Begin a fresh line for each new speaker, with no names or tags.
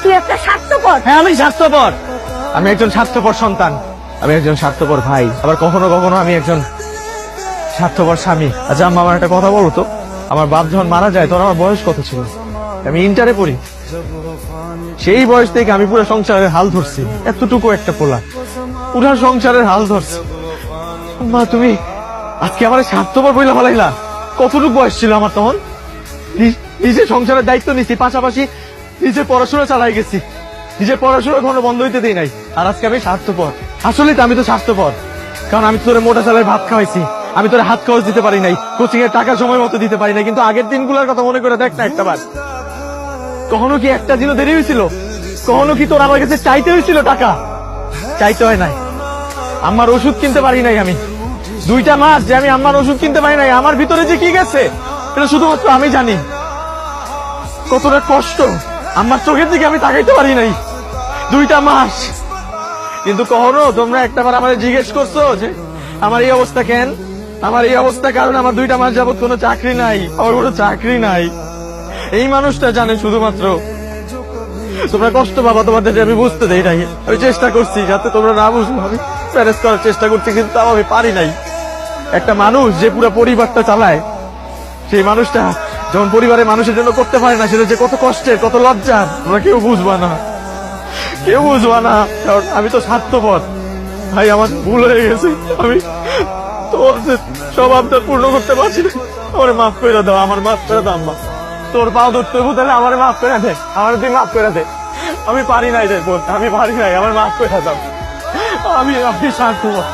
তুই একটা স্বার্থপর।
হ্যাঁ আমি স্বার্থপর, আমি একজন স্বার্থপর সন্তান, আমি একজন স্বার্থপর ভাই, আবার কখনো কখনো আমি একজন স্বার্থপর স্বামী। আচ্ছা আম্মা, আমার একটা কথা বলো তো, আমার বাপ যখন মারা যায় তখন আমার বয়স কত ছিল? আমি ইন্টারে পড়ি। সেই বয়স থেকে আমি পুরো সংসারের হাল ধরছি, এতটুকু একটা পোলা পুরো সংসারের হাল ধরছি। আম্মা তুমি আজকে আমার স্বার্থপর বইলা ফেলাইলা। কতটুকু বয়স ছিল আমার তখন? নিজে সংসারের দায়িত্ব নিছি, পাশাপাশি নিজের পড়াশোনা চালাই গেছি, নিজের পড়াশোনা কোনো বন্ধ হইতে দিই নাই। আর আজকে আমি স্বার্থপর। আসলে তো আমি তো স্বার্থপর, কারণ আমি তোরে মোটা চালের ভাত খাওয়াইছি, আমি তোরে হাত খরচ দিতে পারি নাই, কোচিং এর টাকা সময় মতো দিতে পারি নাই। কিন্তু আগের দিনগুলোর কথা মনে করে দেখ না একটা বার, কখনো কি একটা দিনও দেরি হয়েছিল? কখনো কি তোর আমার কাছে চাইতে হয়েছিল টাকা? চাইতে হয় নাই। আমার ওষুধ কিনতে পারি নাই আমি 2টা মাস, যে আমি আমার ওষুধ কিনতে পারি নাই, আমার ভিতরে যে কি গেছে এটা শুধুমাত্র আমি জানি। কতটা কষ্ট আমার চোখের দিকে আমি তাকাইতে পারি নাই 2টা মাস। কিন্তু কখনো তোমরা একটাবার আমাদের জিজ্ঞেস করছো যে আমার এই অবস্থা কেন? আমার এই অবস্থা কারণ আমার 2টা মাস যাবত কোনো চাকরি নাই, আমার কোনো চাকরি নাই। এই মানুষটা জানে শুধুমাত্র। তোমরা কষ্ট পাবা, তোমাদের আমি বুঝতে দেই নাই। আমি চেষ্টা করছি যাতে তোমরা না বুঝো, আমি ম্যানেজ করার চেষ্টা করছি, কিন্তু তাও আমি পারি নাই। একটা মানুষ যে পুরো পরিবারটা চালায়, সেই মানুষটা যখন পরিবারের মানুষের জন্য করতে পারে না, সেটা যে কত কষ্টের, কত লজ্জার, তোমরা কেউ বুঝবা না, কেউ বুঝবা না। কারণ আমি তো স্বার্থপর ভাই, আমার ভুল হয়ে গেছে। আমি তোর সব আবদার পূর্ণ করতে পারছি না, আমার মাফ করে দাও, আমার মাফ করে দাও আম্মা। তোর পাও ধরতে হবো, তাহলে আমার মাফ করে দে, আমার তুই মাফ করে দে। আমি পারি নাই রে বোন, আমি পারি নাই, আমার মাফ করে দাও। আমি স্বার্থপর।